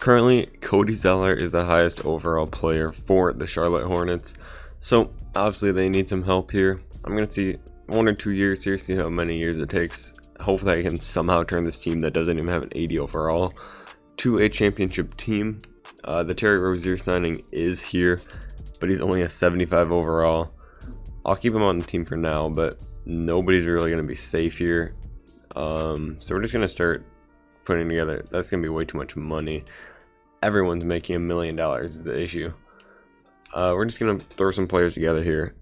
Currently, Cody Zeller is the highest overall player for the Charlotte Hornets. So obviously they need some help here. I'm going to see 1 or 2 years here, see how many years it takes. Hopefully I can somehow turn this team that doesn't even have an 80 overall to a championship team. The Terry Rozier signing is here, but he's only a 75 overall. I'll keep him on the team for now, but nobody's really going to be safe here. So we're just going to start putting together. That's going to be way too much money. Everyone's making $1 million is the issue. We're just going to throw some players together here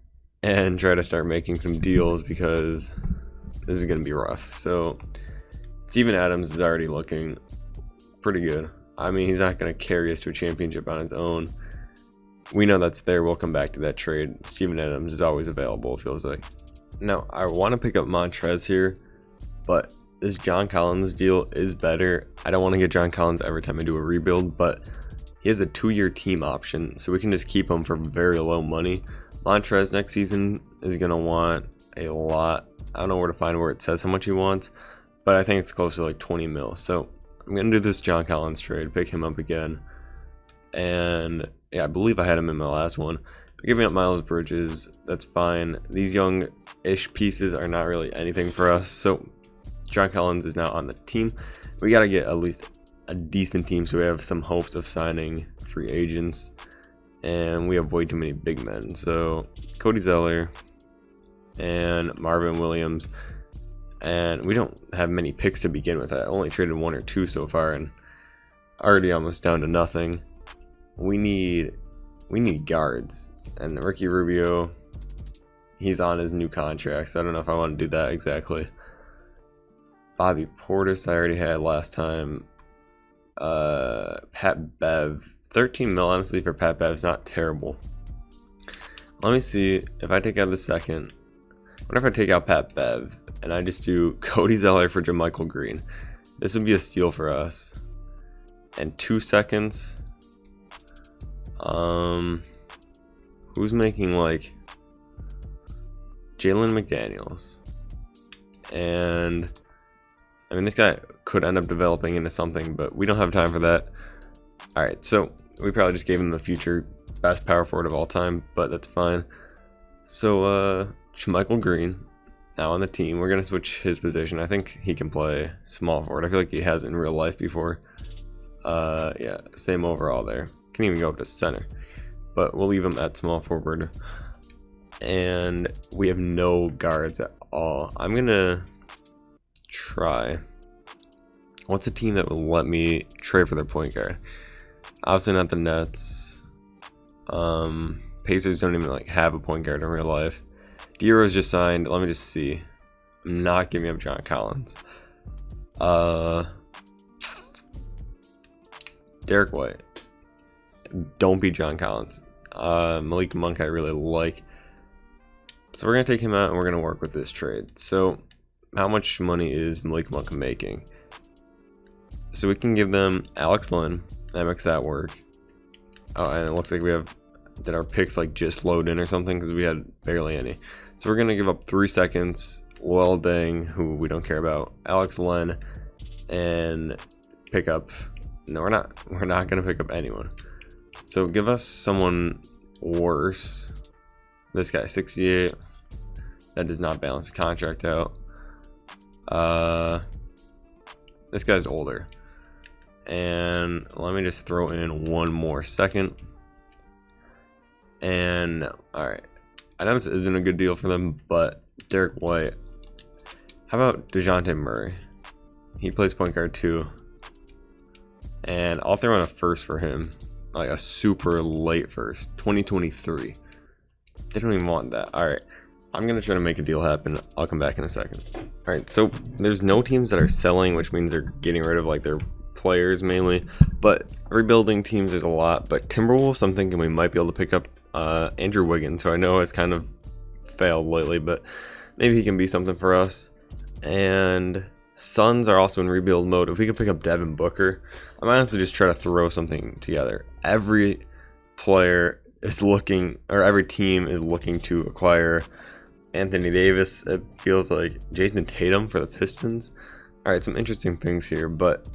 and try to start making some deals because this is going to be rough. So Steven Adams is already looking pretty good. I mean, he's not going to carry us to a championship on his own. We know that's there. We'll come back to that trade. Steven Adams is always available, it feels like. Now, I want to pick up Montrez here, but this John Collins deal is better. I don't want to get John Collins every time I do a rebuild, but he has a 2-year team option, so we can just keep him for very low money. Montrez next season is going to want a lot. I don't know where to find where it says how much he wants, but I think it's close to like 20 mil. So I'm going to do this John Collins trade, pick him up again. And yeah, I believe I had him in my last one. Giving up Miles Bridges, that's fine. These young-ish pieces are not really anything for us. So John Collins is now on the team. We got to get at least a decent team so we have some hopes of signing free agents. And we have way too many big men. So Cody Zeller and Marvin Williams. And we don't have many picks to begin with. I only traded 1 or 2 so far and already almost down to nothing. We need guards. And Ricky Rubio, he's on his new contract, so I don't know if I want to do that exactly. Bobby Portis I already had last time. Pat Bev, 13 mil honestly for Pat Bev is not terrible. Let me see if I take out the second. What if I take out Pat Bev and I just do Cody Zeller for JaMychal Green? This would be a steal for us. And 2 seconds. Who's making like Jalen McDaniels? And I mean, this guy could end up developing into something, but we don't have time for that. All right, so we probably just gave him the future best power forward of all time, but that's fine. So JaMychal Green now on the team. We're gonna switch his position. I think he can play small forward. I feel like he has in real life before. Yeah, same overall there. Can even go up to center, but we'll leave him at small forward. And we have no guards at all. I'm gonna try. What's a team that will let me trade for their point guard? Obviously not the Nets. Pacers don't even like have a point guard in real life. D-Rose just signed. Let me just see. I'm not giving up John Collins. Derek White. Don't be John Collins. Malik Monk I really like. So we're going to take him out and we're going to work with this trade. So how much money is Malik Monk making? So we can give them Alex Len. That makes that work. Oh, and it looks like we have... Did our picks like just load in or something? Because we had barely any. So we're going to give up 3 seconds. Well Dang, who we don't care about. Alex Len. And pick up... No, we're not. We're not going to pick up anyone. So give us someone worse. This guy, 68. That does not balance the contract out. This guy's older. And let me just throw in 1 more second. And alright. I know this isn't a good deal for them, but Derek White. How about DeJounte Murray? He plays point guard too. And I'll throw in a first for him. Like a super late first, 2023. They don't even want that. All right, I'm gonna try to make a deal happen. I'll come back in a second. All right, so there's no teams that are selling, which means they're getting rid of like their players mainly. But rebuilding teams, there's a lot. But Timberwolves, I'm thinking we might be able to pick up Andrew Wiggins, who I know has kind of failed lately, but maybe he can be something for us. And Suns are also in rebuild mode. If we could pick up Devin Booker, I might honestly just try to throw something together. Every player is looking, or every team is looking to acquire Anthony Davis. It feels like Jason Tatum for the Pistons. All right, some interesting things here, but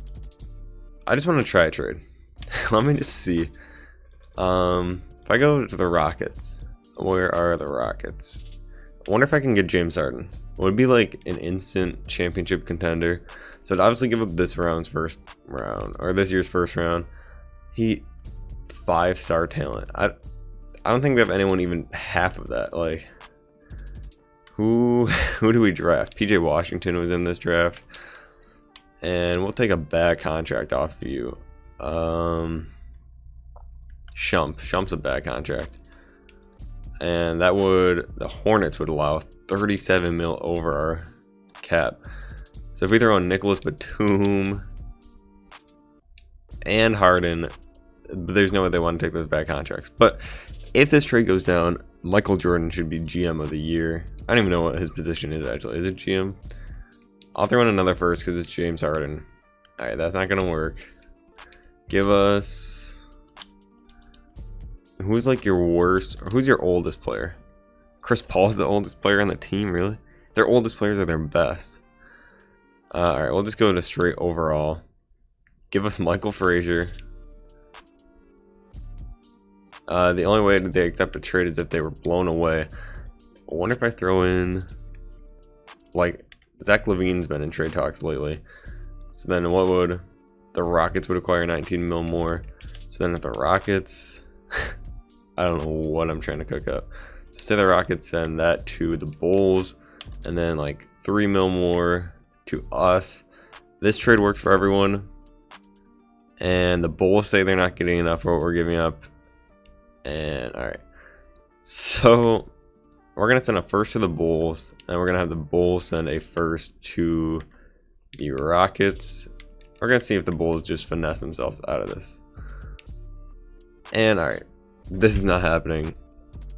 I just want to try a trade. let me just see. If I go to the Rockets, where are the Rockets? I wonder if I can get James Harden. Would it be like an instant championship contender? So I'd obviously give up this round's first round, or this year's first round. He 5-star talent. I don't think we have anyone even half of that. Like, who do we draft? PJ Washington was in this draft, and we'll take a bad contract off of you. Shump's a bad contract, and the Hornets would allow 37 mil over our cap. So if we throw in Nicholas Batum and Harden, there's no way they want to take those bad contracts. But if this trade goes down, Michael Jordan should be GM of the year. I don't even know what his position is actually. Is it GM? I'll throw in another first because it's James Harden. Alright, that's not gonna work. Give us... Who's like your worst, or who's your oldest player? Chris Paul's the oldest player on the team, really? Their oldest players are their best. Alright, we'll just go to straight overall. Give us Michael Frazier. The only way that they accept a trade is if they were blown away. I wonder if I throw in, like, Zach LaVine's been in trade talks lately. So then what would, the Rockets would acquire 19 mil more. So then if the Rockets, I don't know what I'm trying to cook up. So say the Rockets send that to the Bulls, and then like 3 mil more to us. This trade works for everyone. And the Bulls say they're not getting enough for what we're giving up. And alright, so we're gonna send a first to the Bulls, and we're gonna have the Bulls send a first to the Rockets. We're gonna see if the Bulls just finesse themselves out of this. And alright, this is not happening.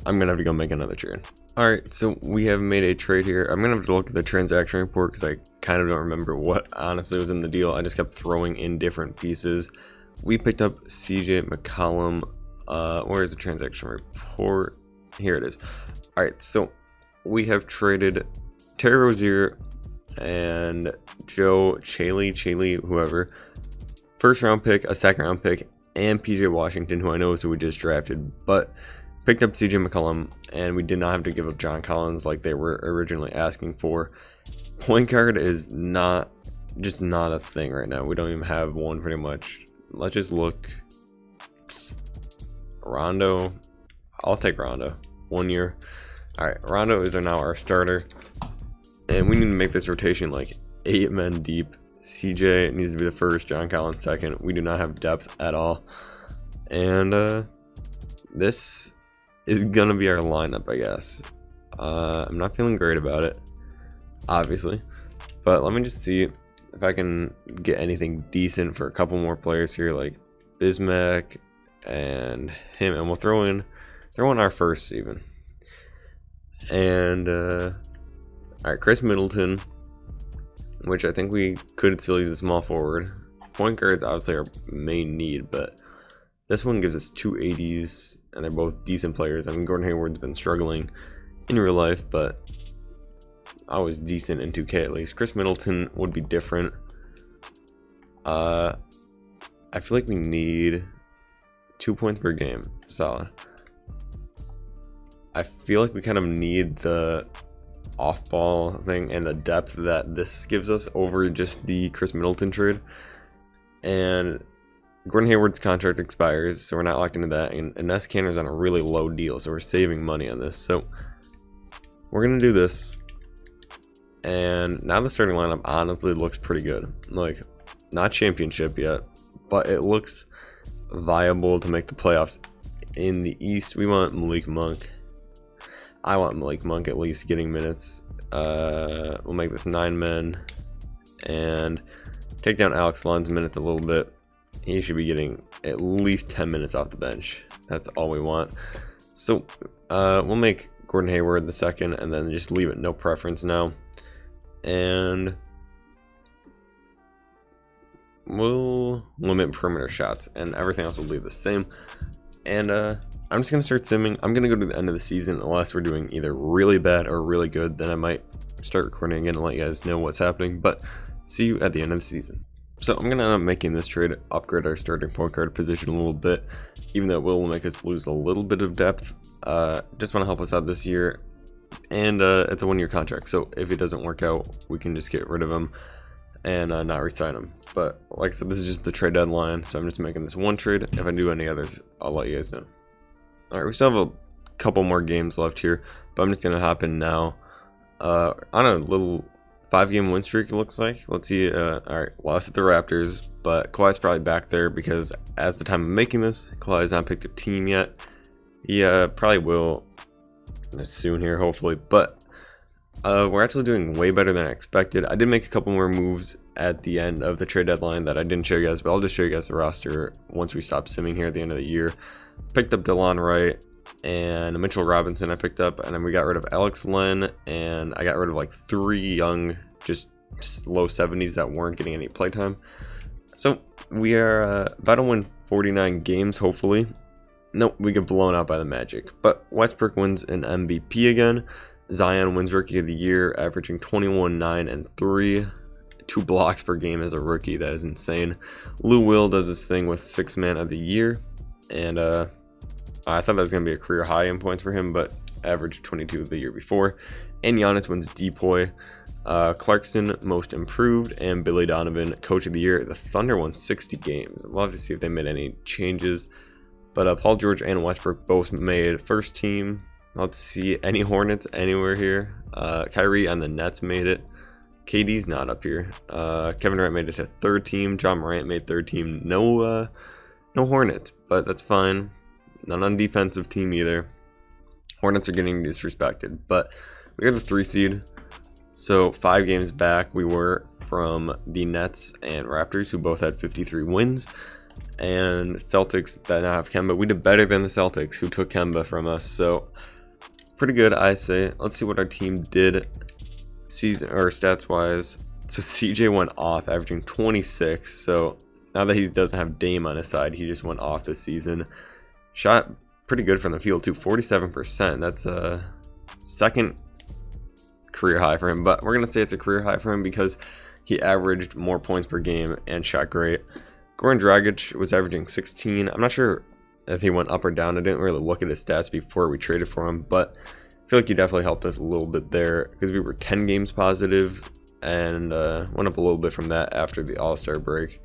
I'm gonna have to go make another trade. Alright, so we have made a trade here. I'm gonna have to look at the transaction report because I kind of don't remember what honestly was in the deal. I just kept throwing in different pieces. We picked up CJ McCollum. Where is the transaction report? Here it is. Alright, so we have traded Terry Rozier and Joe Chaley, whoever. First round pick, a second round pick, and PJ Washington, who I know is who we just drafted, but picked up CJ McCollum, and we did not have to give up John Collins like they were originally asking for. Point guard is not a thing right now. We don't even have one pretty much. Let's just look. Rondo, I'll take Rondo. 1 year. Alright, Rondo is now our starter. And we need to make this rotation like 8 men deep. CJ needs to be the first, John Collins second. We do not have depth at all. And this is going to be our lineup, I guess. I'm not feeling great about it, obviously. But let me just see if I can get anything decent for a couple more players here, like Bismack and him, and we'll throw in our first even. And alright, Chris Middleton, which I think we could still use a small forward. Point guard's obviously our main need, but this one gives us 2 80s, and they're both decent players. I mean, Gordon Hayward's been struggling in real life, but I was decent in 2K at least. Chris Middleton would be different. I feel like we need 2 points per game. Solid. I feel like we kind of need the off-ball thing and the depth that this gives us over just the Chris Middleton trade. And Gordon Hayward's contract expires, so we're not locked into that. And Ness Kanter's on a really low deal, so we're saving money on this. So we're going to do this. And now the starting lineup honestly looks pretty good. Like, not championship yet, but it looks viable to make the playoffs. In the East, we want Malik Monk. I want Malik Monk at least getting minutes. We'll make this 9 men and take down Alex Len's minutes a little bit. He should be getting at least 10 minutes off the bench. That's all we want. So we'll make Gordon Hayward the second, and then just leave it no preference now. And we'll limit perimeter shots, and everything else will leave the same. And I'm just going to start simming. I'm going to go to the end of the season unless we're doing either really bad or really good. Then I might start recording again and let you guys know what's happening. But see you at the end of the season. So I'm going to end up making this trade, upgrade our starting point guard position a little bit, even though it will make us lose a little bit of depth. Just want to help us out this year, and it's a 1-year contract, so if it doesn't work out, we can just get rid of him and not re-sign him. But like I said, this is just the trade deadline, so I'm just making this one trade. If I do any others, I'll let you guys know. Alright, we still have a couple more games left here, but I'm just going to hop in now. On a little 5-game win streak, it looks like. Let's see. Alright, lost at the Raptors, but Kawhi's probably back there because as the time of making this, Kawhi has not picked a team yet. He probably will soon here, hopefully, but we're actually doing way better than I expected. I did make a couple more moves at the end of the trade deadline that I didn't show you guys, but I'll just show you guys the roster once we stop simming here at the end of the year. Picked up DeLon Wright and Mitchell Robinson I picked up, and then we got rid of Alex Len, and I got rid of like 3 young, just low 70s that weren't getting any playtime. So we are about to win 49 games, hopefully. Nope, we get blown out by the Magic, but Westbrook wins an MVP again. Zion wins Rookie of the Year, averaging 21, 9, and 3. 2 blocks per game as a rookie. That is insane. Lou Will does this thing with 6th Man of the Year, and I thought that was going to be a career high in points for him, but averaged 22 the year before. And Giannis wins Depoy. Clarkson, Most Improved, and Billy Donovan, Coach of the Year. The Thunder won 60 games. I'd love to see if they made any changes. But Paul George and Westbrook both made first team. Let's see, any Hornets anywhere here. Kyrie on the Nets made it. KD's not up here. Kevin Durant made it to 3rd team. John Morant made 3rd team. No Hornets, but that's fine. Not on defensive team either. Hornets are getting disrespected, but we are the 3 seed. So 5 games back we were from the Nets and Raptors, who both had 53 wins. And Celtics that now have Kemba. We did better than the Celtics, who took Kemba from us. So pretty good, I say. Let's see what our team did season or stats wise. So CJ went off, averaging 26. So now that he doesn't have Dame on his side, he just went off this season. Shot pretty good from the field too, 47%. That's a 2nd career high for him, but we're gonna say it's a career high for him because he averaged more points per game and shot great. Goran Dragic was averaging 16. I'm not sure if he went up or down. I didn't really look at his stats before we traded for him, but I feel like he definitely helped us a little bit there because we were 10 games positive and went up a little bit from that after the All-Star break.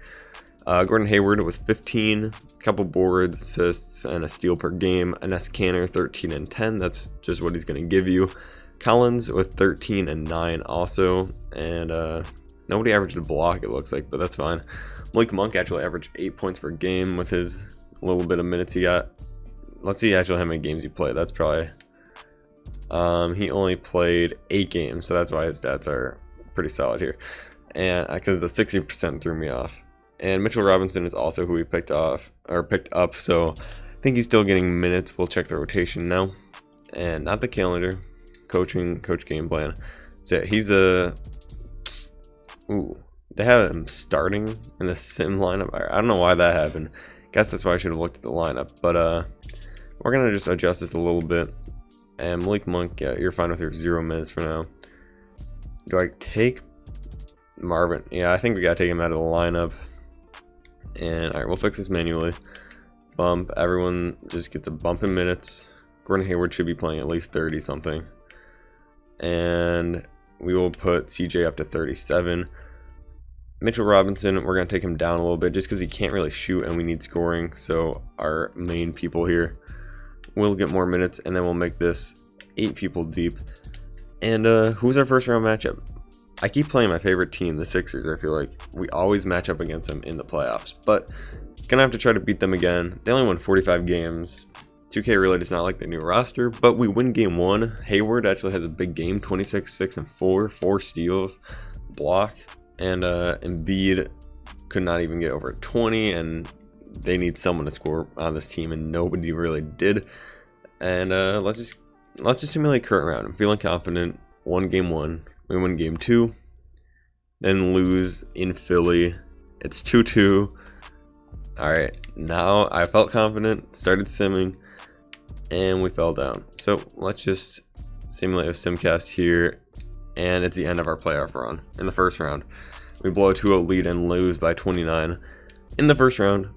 Gordon Hayward with 15, a couple boards, assists, and a steal per game. Enes Kanter 13 and 10. That's just what he's going to give you. Collins with 13 and 9 also, and nobody averaged a block it looks like, but that's fine. Malik Monk actually averaged 8 points per game with his little bit of minutes he got. Let's see actually how many games he played. That's probably he only played 8 games, so that's why his stats are pretty solid here, and because the 60% threw me off. And Mitchell Robinson is also who we picked up, so I think he's still getting minutes. We'll check the rotation now, and not the calendar. Coach game plan. So yeah, he's a they have him starting in the sim lineup. I don't know why that happened. Guess that's why I should have looked at the lineup. But we're gonna just adjust this a little bit. And Malik Monk, yeah, you're fine with your 0 minutes for now. Do I take Marvin? Yeah, I think we gotta take him out of the lineup. And alright, we'll fix this manually. Bump. Everyone just gets a bump in minutes. Gordon Hayward should be playing at least 30 something. And we will put CJ up to 37. Mitchell Robinson, we're going to take him down a little bit just because he can't really shoot and we need scoring. So our main people here will get more minutes, and then we'll make this 8 people deep. And who's our first round matchup? I keep playing my favorite team, the Sixers. I feel like we always match up against them in the playoffs, but gonna have to try to beat them again. They only won 45 games. 2K really does not like the new roster, but we win game 1. Hayward actually has a big game, 26, 6, and 4, 4 steals, block, and Embiid could not even get over 20, and they need someone to score on this team, and nobody really did. And let's just simulate current round. I'm feeling confident. Won game 1. We win game 2, then lose in Philly. It's 2-2. All right, now I felt confident, started simming, and we fell down. So let's just simulate a simcast here, and it's the end of our playoff run in the first round. we blow a 2-0 lead and lose by 29 in the first round.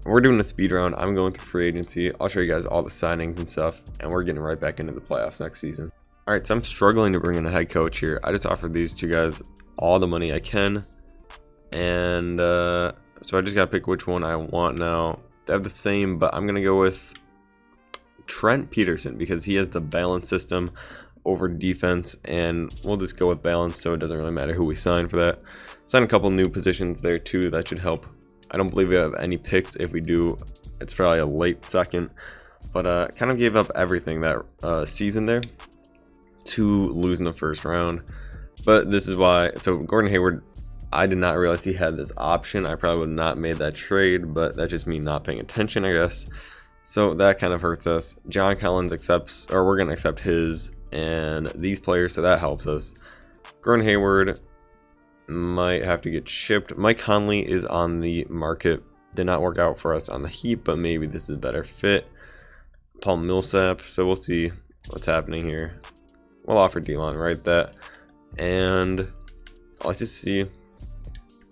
We're doing a speed round. I'm going through free agency. I'll show you guys all the signings and stuff, and we're getting right back into the playoffs next season. All right, so I'm struggling to bring in a head coach here. I just offered these two guys all the money I can, and so I just gotta pick which one I want now. They have the same, but I'm gonna go with Trent Peterson because he has the balance system over defense, and we'll just go with balance, so it doesn't really matter who we sign for that. Sign a couple new positions there too. That should help. I don't believe we have any picks. If we do, it's probably a late second, but kind of gave up everything that season there to lose in the first round. But this is why. So Gordon Hayward, I did not realize he had this option. I probably would not made that trade, but that's just me not paying attention, I guess. So that kind of hurts us. John Collins accepts, or we're gonna accept his and these players, so that helps us. Gordon Hayward might have to get shipped. Mike Conley is on the market. Did not work out for us on the Heat, but maybe this is a better fit. Paul Millsap, so we'll see what's happening here. We'll offer Delon right that, and let's just see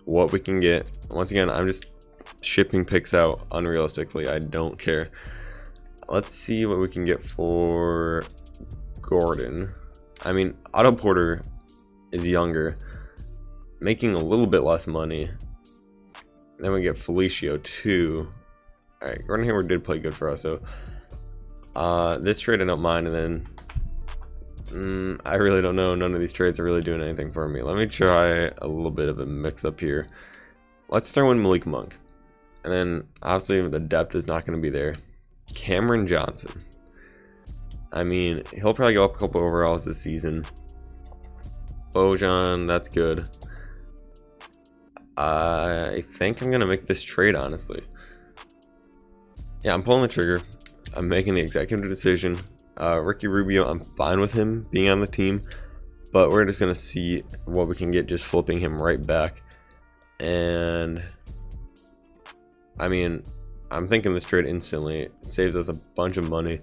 what we can get. Once again, I'm just shipping picks out unrealistically. I don't care. Let's see what we can get for Gordon. I mean, Otto Porter is younger, making a little bit less money. Then we get Felicio too. All right, Gordon Hayward did play good for us, so this trade I don't mind. And then I really don't know. None of these trades are really doing anything for me. Let me try a little bit of a mix up here. Let's throw in Malik Monk, and then obviously the depth is not going to be there. Cameron Johnson. I mean, he'll probably go up a couple overalls this season. Bojan, that's good. I think I'm going to make this trade, honestly. Yeah, I'm pulling the trigger. I'm making the executive decision. Ricky Rubio, I'm fine with him being on the team, but we're just going to see what we can get just flipping him right back. And I mean, I'm thinking this trade instantly saves us a bunch of money.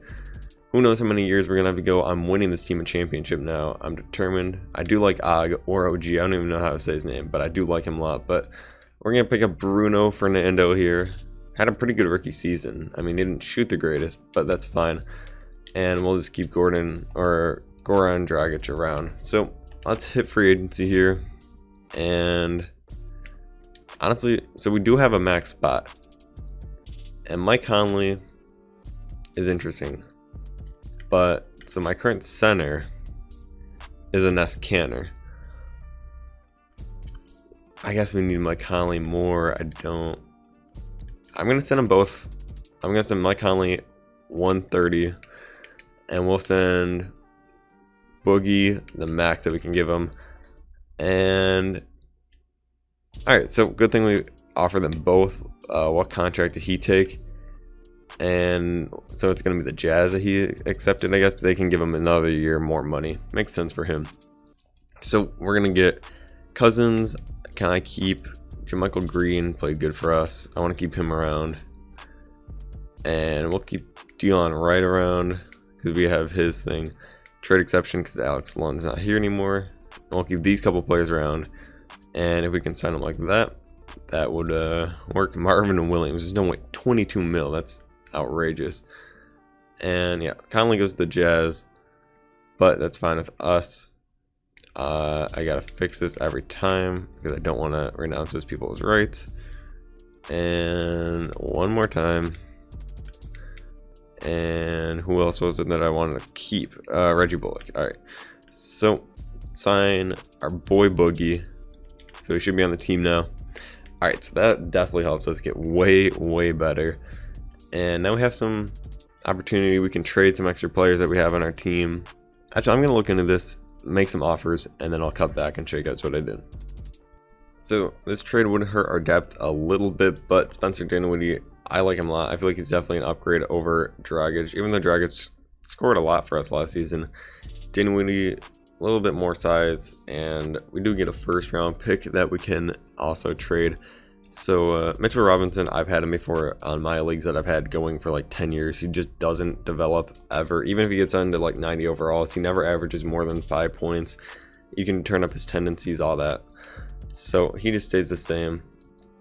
Who knows how many years we're going to have to go. I'm winning this team a championship now. I'm determined. I do like Og or OG. I don't even know how to say his name, but I do like him a lot. But we're going to pick up Bruno Fernando here. Had a pretty good rookie season. I mean, he didn't shoot the greatest, but that's fine. And we'll just keep Goran Dragic around. So let's hit free agency here. And honestly, so we do have a max spot. And Mike Conley is interesting. But so my current center is a Ness Canner. I guess we need Mike Conley more. I'm going to send them both. I'm going to send Mike Conley 130. And we'll send Boogie the max that we can give him. And alright, so good thing we offer them both. What contract did he take? And so it's going to be the Jazz that he accepted. I guess they can give him another year more money. Makes sense for him. So we're going to get Cousins. Can I keep Jermichael Green? Played good for us. I want to keep him around. And we'll keep Delon right around because we have his thing. Trade exception because Alex Lund's not here anymore. And we'll keep these couple players around. And if we can sign them like that, that would work. Marvin and Williams. There's no way. 22 mil. That's outrageous. And yeah, Conley goes to the Jazz, but that's fine with us. I gotta fix this every time because I don't want to renounce those people's rights. And one more time. And who else was it that I wanted to keep? Reggie Bullock. All right, so sign our boy Boogie, so he should be on the team now. All right, so that definitely helps us get way better. And now we have some opportunity. We can trade some extra players that we have on our team. Actually, I'm going to look into this, make some offers, and then I'll cut back and show you guys what I did. So this trade would hurt our depth a little bit, but Spencer Dinwiddie, I like him a lot. I feel like he's definitely an upgrade over Dragic. Even though Dragic scored a lot for us last season, Dinwiddie, a little bit more size, and we do get a first round pick that we can also trade. So Mitchell Robinson, I've had him before on my leagues that I've had going for like 10 years. He just doesn't develop ever. Even if he gets into like 90 overalls, he never averages more than 5 points. You can turn up his tendencies, all that. So he just stays the same.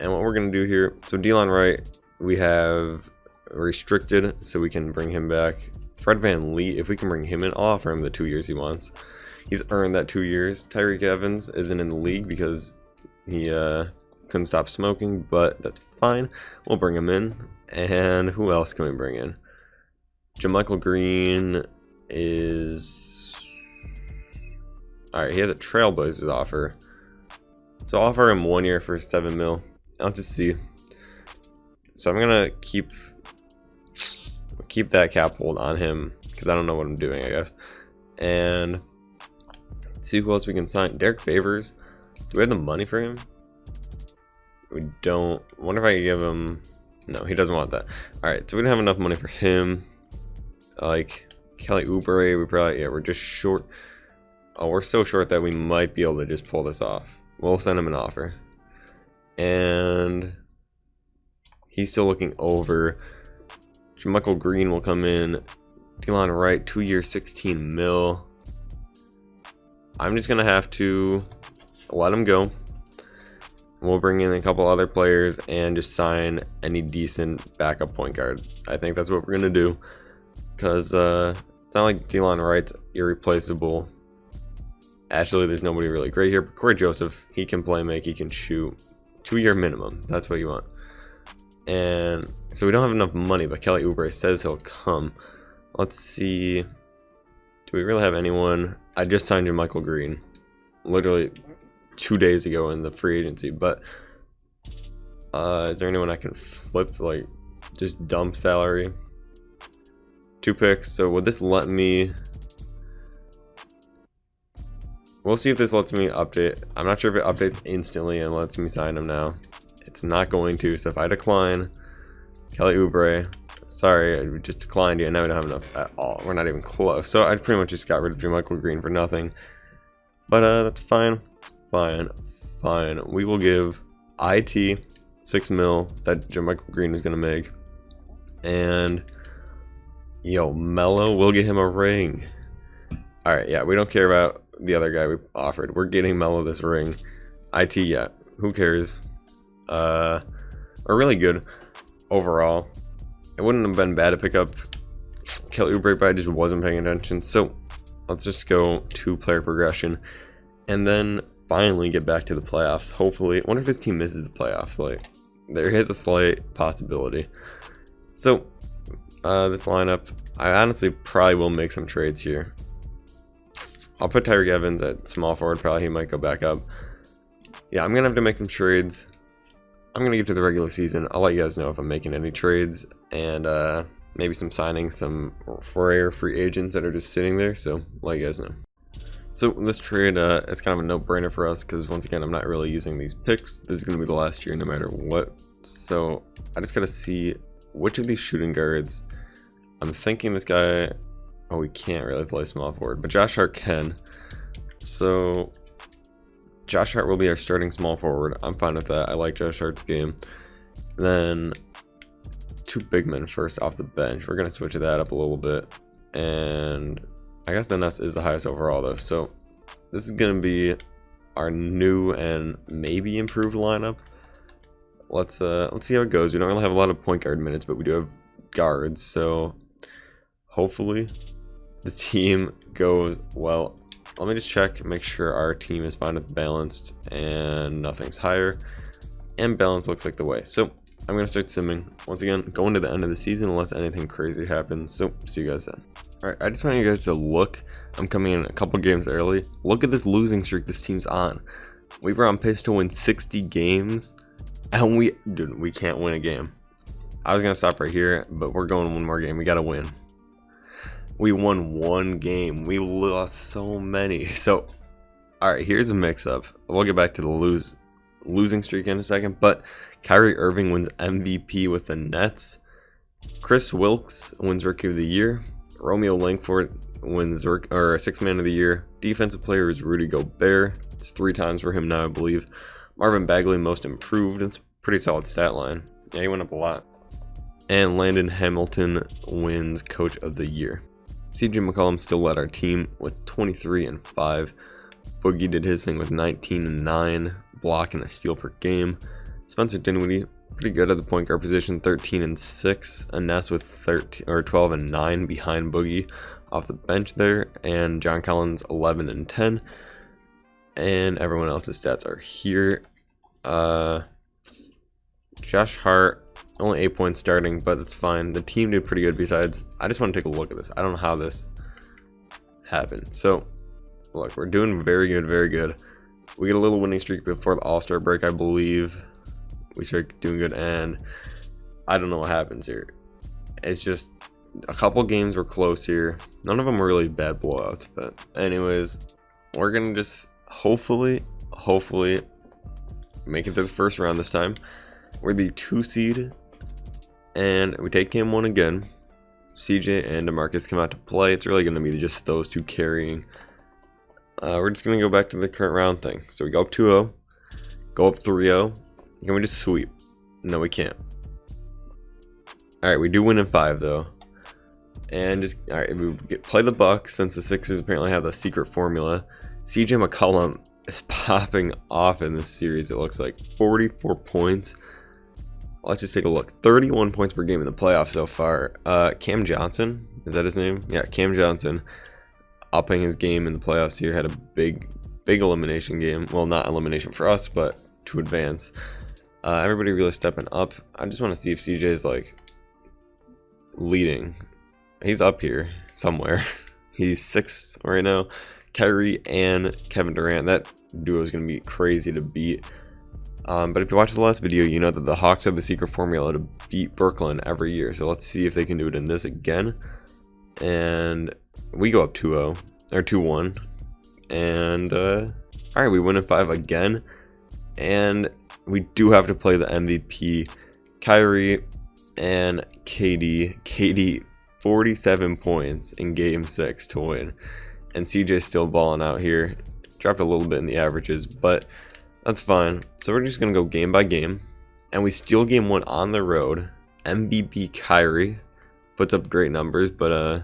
And what we're going to do here, so Delon Wright, we have restricted, so we can bring him back. Fred VanVleet, if we can bring him in, I'll offer him the 2 years he wants. He's earned that 2 years. Tyreek Evans isn't in the league because he couldn't stop smoking, but that's fine. We'll bring him in. And who else can we bring in? JaMychal Green is... Alright, he has a Trailblazers offer. So I'll offer him 1 year for 7 mil. I'll just see. So I'm gonna keep that cap hold on him because I don't know what I'm doing, I guess. And see who else we can sign. Derek Favors. Do we have the money for him? We don't. I wonder if I could give him. No, he doesn't want that. All right, so we don't have enough money for him. Like Kelly Oubre, we probably we're just short. Oh, we're so short that we might be able to just pull this off. We'll send him an offer. And he's still looking over. JaMychal Green will come in. Delon Wright, 2 years, 16 mil. I'm just going to have to let him go. We'll bring in a couple other players and just sign any decent backup point guard. I think that's what we're going to do. Because it's not like Delon Wright's irreplaceable. Actually, there's nobody really great here. But Corey Joseph, he can play make, he can shoot. 2 year minimum. That's what you want. And so we don't have enough money, but Kelly Oubre says he'll come. Let's see. Do we really have anyone? I just signed JaMychal Green literally 2 days ago in the free agency, but is there anyone I can flip, like just dump salary? 2 picks. So would this let me? We'll see if this lets me update. I'm not sure if it updates instantly and lets me sign him now. It's not going to, so if I decline, Kelly Oubre, sorry, I just declined you, and now we don't have enough at all. We're not even close. So I pretty much just got rid of JaMychal Green for nothing. But that's fine. Fine. We will give IT 6 mil that JaMychal Green is going to make. And, yo, Melo, we'll get him a ring. Alright, yeah, we don't care about the other guy we offered. We're getting Melo this ring. IT, yeah, who cares? Are really good overall. It wouldn't have been bad to pick up Kelly Oubre, but I just wasn't paying attention. So let's just go to player progression and then finally get back to the playoffs. Hopefully, I wonder if this team misses the playoffs. Like, there is a slight possibility. So this lineup, I honestly probably will make some trades here. I'll put Tyreek Evans at small forward. Probably he might go back up. Yeah, I'm gonna have to make some trades. I'm going to get to the regular season. I'll let you guys know if I'm making any trades and maybe some signings, some rare free agents that are just sitting there. So I'll let you guys know. So this trade is kind of a no-brainer for us because once again, I'm not really using these picks. This is going to be the last year no matter what. So I just got to see which of these shooting guards. I'm thinking this guy, oh, we can't really play small forward, but Josh Hart can. So Josh Hart will be our starting small forward. I'm fine with that. I like Josh Hart's game. Then 2 big men first off the bench. We're going to switch that up a little bit. And I guess Ness is the highest overall though. So this is going to be our new and maybe improved lineup. Let's see how it goes. We don't really have a lot of point guard minutes, but we do have guards. So hopefully the team goes well. Let me just check, make sure our team is fine with balanced and nothing's higher. And balance looks like the way. So I'm going to start simming. Once again, going to the end of the season unless anything crazy happens. So see you guys then. Alright, I just want you guys to look. I'm coming in a couple games early. Look at this losing streak this team's on. We were on pace to win 60 games. And we can't win a game. I was going to stop right here, but we're going 1 more game. We got to win. We won 1 game. We lost so many. So, all right, here's a mix-up. We'll get back to the losing streak in a second. But Kyrie Irving wins MVP with the Nets. Chris Wilkes wins Rookie of the Year. Romeo Langford wins Sixth Man of the Year. Defensive player is Rudy Gobert. It's 3 times for him now, I believe. Marvin Bagley, Most Improved. It's a pretty solid stat line. Yeah, he went up a lot. And Landon Hamilton wins Coach of the Year. CJ McCollum still led our team with 23 and 5. Boogie did his thing with 19 and 9. block and a steal per game. Spencer Dinwiddie, pretty good at the point guard position, 13 and 6. Ness with 12 and 9 behind Boogie off the bench there, and John Collins 11 and 10. And everyone else's stats are here. Josh Hart, only 8 points starting, but that's fine. The team did pretty good besides. I just want to take a look at this. I don't know how this happened. So, look, we're doing very good, very good. We get a little winning streak before the All-Star break, I believe. We start doing good, and I don't know what happens here. It's just a couple games were close here. None of them were really bad blowouts, but anyways, we're going to just hopefully make it to the first round this time. We're the 2 seed, and we take game 1 again. CJ and DeMarcus come out to play. It's really going to be just those two carrying. We're just going to go back to the current round thing. So we go up 2-0, go up 3-0. Can we just sweep? No, we can't. Alright, we do win in 5 though. And just, alright, we play the Bucks since the Sixers apparently have the secret formula. CJ McCollum is popping off in this series, it looks like. 44 points. Let's just take a look. 31 points per game in the playoffs so far. Cam Johnson, is that his name? Yeah, Cam Johnson, upping his game in the playoffs here. Had a big elimination game. Well, not elimination for us, but to advance. Everybody really stepping up. I just want to see if CJ is like leading. He's up here somewhere. He's 6th right now. Kyrie and Kevin Durant. That duo is going to be crazy to beat. But if you watched the last video, you know that the Hawks have the secret formula to beat Brooklyn every year. So let's see if they can do it in this again. And we go up 2-0 or 2-1. And alright, we win in 5 again. And we do have to play the MVP, Kyrie and KD. KD 47 points in game 6 to win. And CJ still balling out here. Dropped a little bit in the averages, but that's fine. So we're just going to go game by game. And we steal game 1 on the road. MVP Kyrie puts up great numbers, but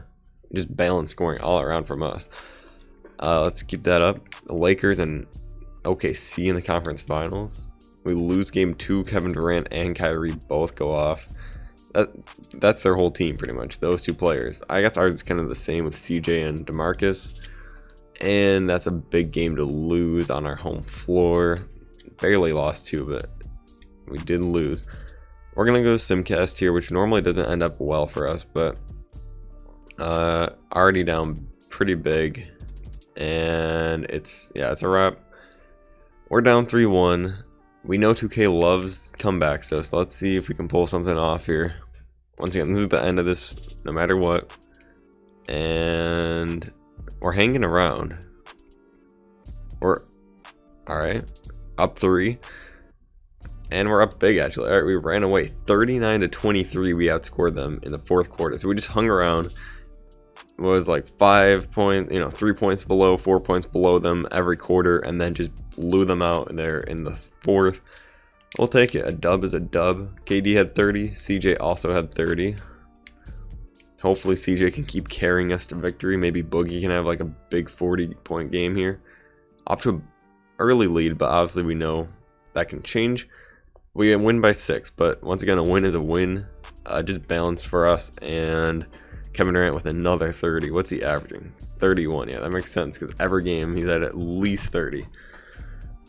just balanced scoring all around from us. Let's keep that up. The Lakers and OKC in the conference finals. We lose game 2. Kevin Durant and Kyrie both go off. That's their whole team pretty much. Those 2 players. I guess ours is kind of the same with CJ and DeMarcus. And that's a big game to lose on our home floor. Barely lost 2, but we did lose. We're gonna go Simcast here, which normally doesn't end up well for us, but already down pretty big. And it's a wrap. We're down 3-1. We know 2K loves comebacks though, so let's see if we can pull something off here. Once again, this is the end of this no matter what. And we're hanging around. We're alright. Up 3. And we're up big actually. Alright, we ran away. 39-23 we outscored them in the 4th quarter. So we just hung around. It was like 5 points, 3 points below, 4 points below them every quarter, and then just blew them out there in the 4th. We'll take it. A dub is a dub. KD had 30. CJ also had 30. Hopefully CJ can keep carrying us to victory. Maybe Boogie can have like a big 40-point game here. Off to an early lead, but obviously we know that can change. We win by 6, but once again, a win is a win. Just balanced for us, and Kevin Durant with another 30. What's he averaging? 31. Yeah, that makes sense because every game he's at least 30.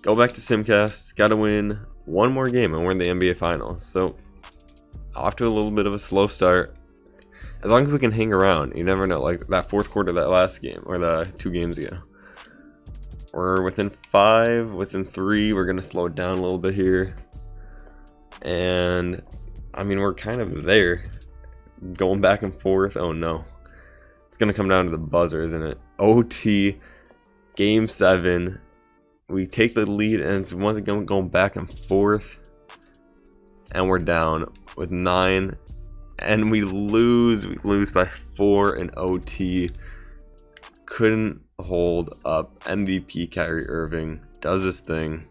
Go back to Simcast. Got to win one more game and we're in the NBA Finals. So off to a little bit of a slow start. As long as we can hang around, you never know. Like that 4th quarter of that last game or the 2 games ago. We're within 5, within 3. We're going to slow it down a little bit here. And I mean, we're kind of there. Going back and forth. Oh no. It's going to come down to the buzzer, isn't it? OT, game 7. We take the lead and it's once again going back and forth. And we're down with 9. And we lose. We lose by 4 in OT. Couldn't hold up. MVP Kyrie Irving does his thing.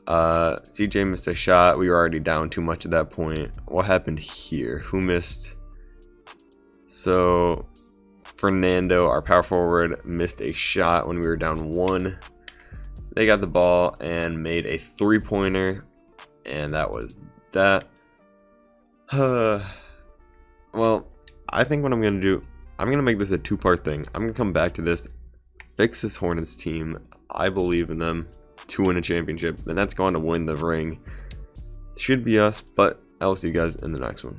CJ missed a shot. We were already down too much at that point. What happened here? Who missed? So Fernando, our power forward, missed a shot when we were down 1. They got the ball and made a 3-pointer, and that was that. Well, I think what I'm going to do, I'm going to make this a 2-part thing. I'm going to come back to this, fix this Hornets team. I believe in them to win a championship. The Nets going to win the ring. Should be us, but I'll see you guys in the next one.